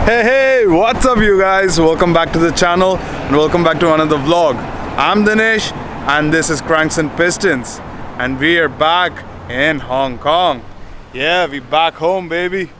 Hey, what's up you guys? Welcome back to the channel and welcome back to another vlog. I'm Dinesh and this is Cranks and Pistons and we are back in Hong Kong. Yeah, we back home, baby.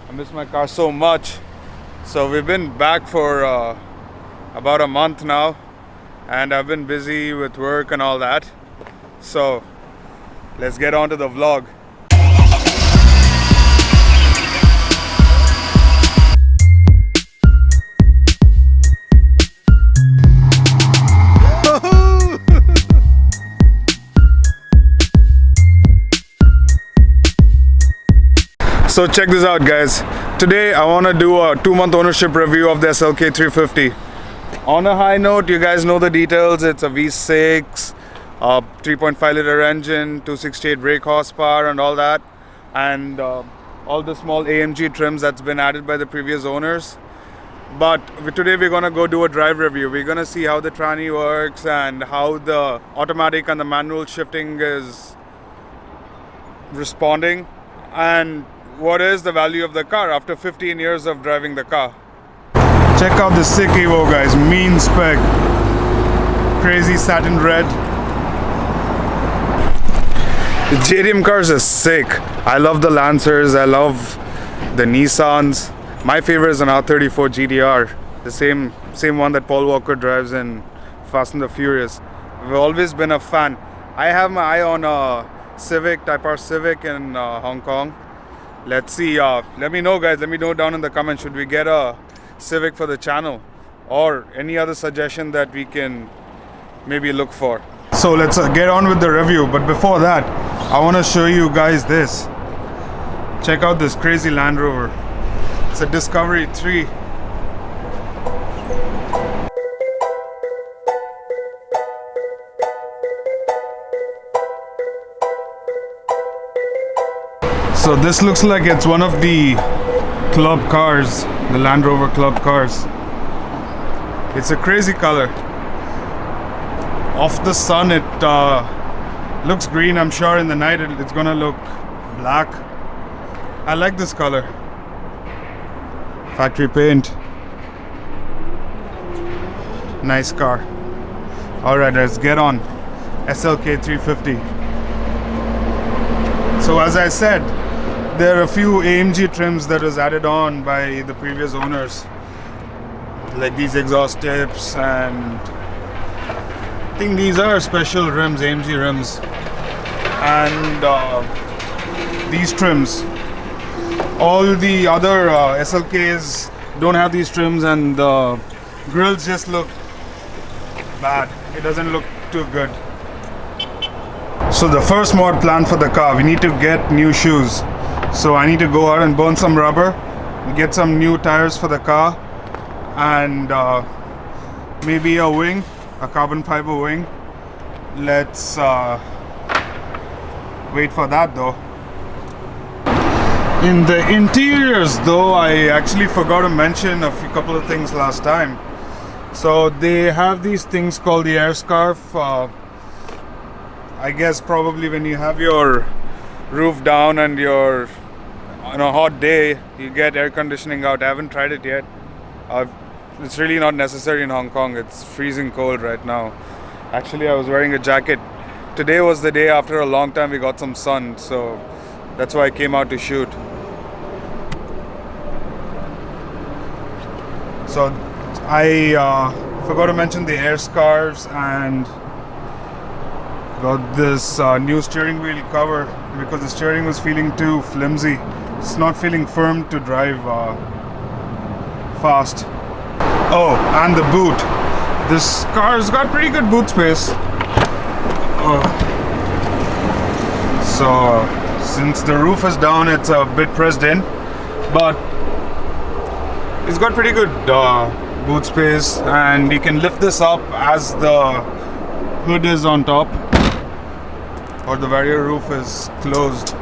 I miss my car so much. So we've been back for about a month now and I've been busy with work and all that. So let's get on to the vlog. So check this out guys. Today I want to do a 2-month ownership review of the SLK 350. On a high note, you guys know the details. It's a V6, 3.5 liter engine, 268 brake horsepower and all that. And all the small AMG trims that's been added by the previous owners. But today we're going to go do a drive review. We're going to see how the tranny works and how the automatic and the manual shifting is responding. And what is the value of the car after 15 years of driving the car. Check out the sick Evo guys, mean spec, crazy satin red. The JDM cars are sick. I love the Lancers, I love the Nissans. My favorite is an R34 GTR, the same one that Paul Walker drives in Fast and the Furious. I've always been a fan. I have my eye on a Civic, Type R Civic in Hong Kong. Let's see, let me know guys, let me know down in the comments, should we get a Civic for the channel or any other suggestion that we can maybe look for. So let's get on with the review, but before that I want to show you guys this. Check out this crazy Land Rover. It's a Discovery 3. So this looks like it's one of the club cars, the Land Rover club cars. It's a crazy color. Off the sun it looks green. I'm sure in the night it's gonna look black. I like this color. Factory paint. Nice car. Alright, let's get on. SLK 350. So as I said, there are a few AMG trims that was added on by the previous owners, like these exhaust tips, and I think these are special rims, AMG rims, and these trims. All the other SLKs don't have these trims and the grills just look bad. It doesn't look too good. So the first mod plan for the car, we need to get new shoes. So I need to go out and burn some rubber, get some new tires for the car, and maybe a wing, a carbon fiber wing. Let's wait for that though. In the interiors though, I actually forgot to mention couple of things last time. So they have these things called the air scarf. I guess probably when you have your roof down and you're on a hot day, you get air conditioning out. I haven't tried it yet. It's really not necessary in Hong Kong. It's freezing cold right now. Actually, I was wearing a jacket. Today was the day after a long time we got some sun, so that's why I came out to shoot. So I forgot to mention the air scarves and got this new steering wheel cover because the steering was feeling too flimsy. It's not feeling firm to drive fast. Oh, and the boot. This car's got pretty good boot space. So since the roof is down, it's a bit pressed in, but it's got pretty good boot space, and you can lift this up as the hood is on top or the barrier roof is closed.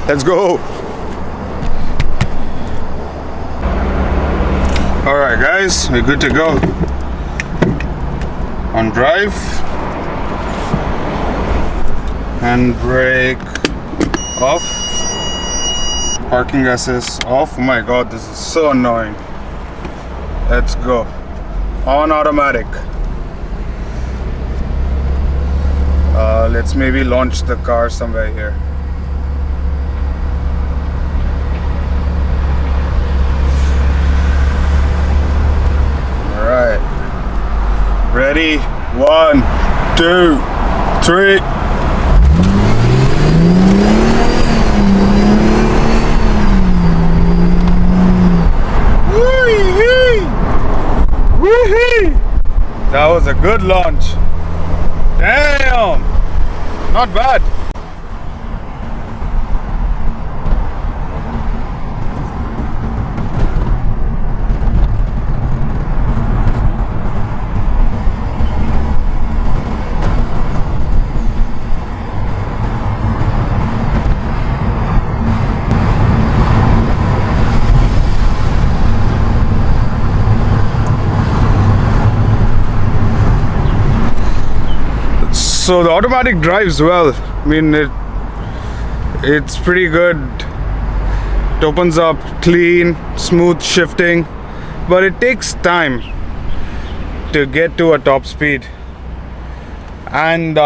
Let's go. Alright guys, we're good to go. On drive. Handbrake off. Parking assist off. Oh my god, this is so annoying. Let's go. On automatic. Let's maybe launch the car somewhere here. Alright. Ready? 1, 2, 3. That was a good launch. Damn! Not bad. So the automatic drives well. I mean, it's pretty good. It opens up clean, smooth shifting, but it takes time to get to a top speed. And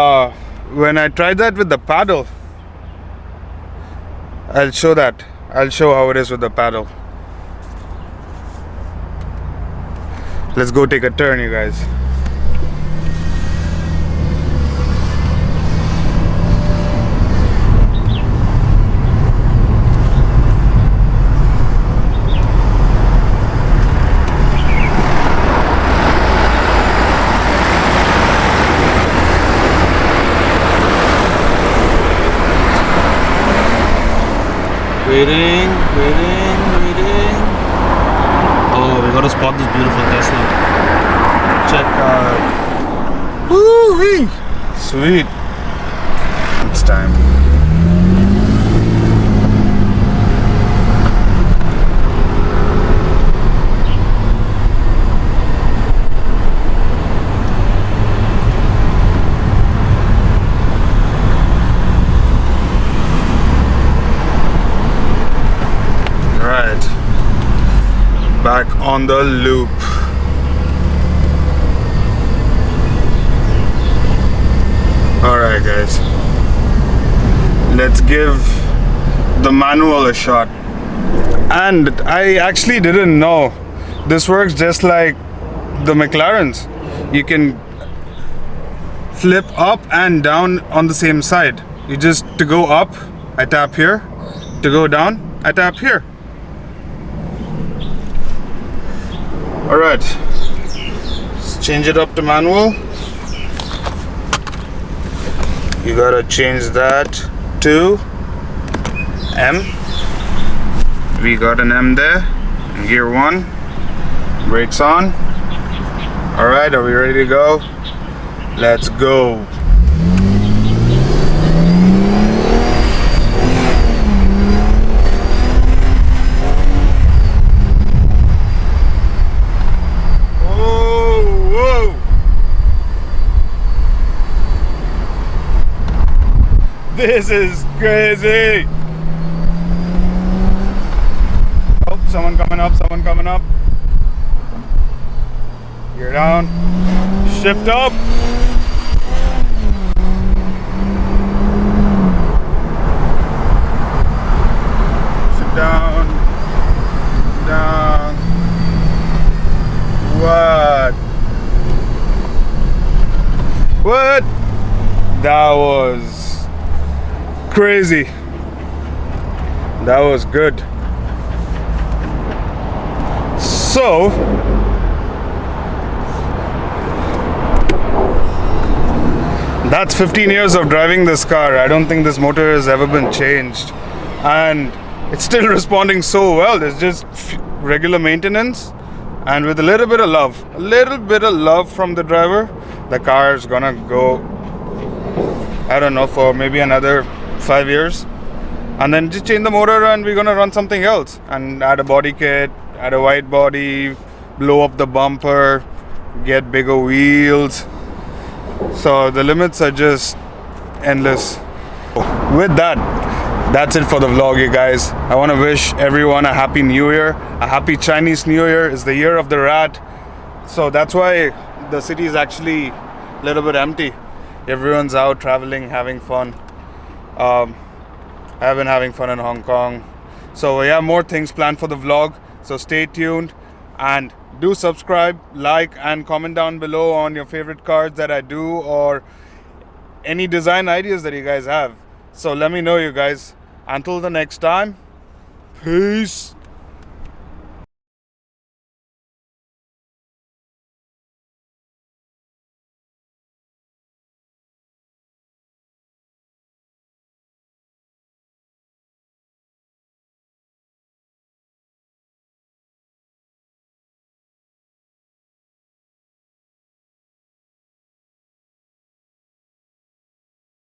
when I tried that with the paddle, I'll show how it is with the paddle. Let's go take a turn, you guys. Waiting. Oh, we gotta spot this beautiful Tesla. Check out. Woo-wee! Sweet. It's time. Back on the loop. Alright guys, let's give the manual a shot. And I actually didn't know this works just like the McLarens. You can flip up and down on the same side. You just, to go up, I tap here. To go down, I tap here. Alright, let's change it up to manual. You gotta change that to M. We got an M there. Gear 1. Brakes on. Alright, are we ready to go? Let's go. This is crazy. Oh, someone coming up. Gear down. Shift up. Shift down. Down. What? That was crazy. That was good. So that's 15 years of driving this car. I don't think this motor has ever been changed, and it's still responding so well. It's just regular maintenance, and with a little bit of love from the driver, the car is gonna go, I don't know, for maybe another 5 years. and then just change the motor, and we're gonna run something else and add a body kit, add a white body, blow up the bumper, get bigger wheels. So the limits are just endless. With that, that's it for the vlog, you guys. I want to wish everyone a happy new year, a happy Chinese New Year. It's the year of the rat, so that's why the city is actually a little bit empty. Everyone's out traveling, having fun. I've been having fun in Hong Kong. So yeah, more things planned for the vlog, so stay tuned and do subscribe, like and comment down below on your favorite cars that I do, or any design ideas that you guys have. So let me know, you guys. Until the next time, peace.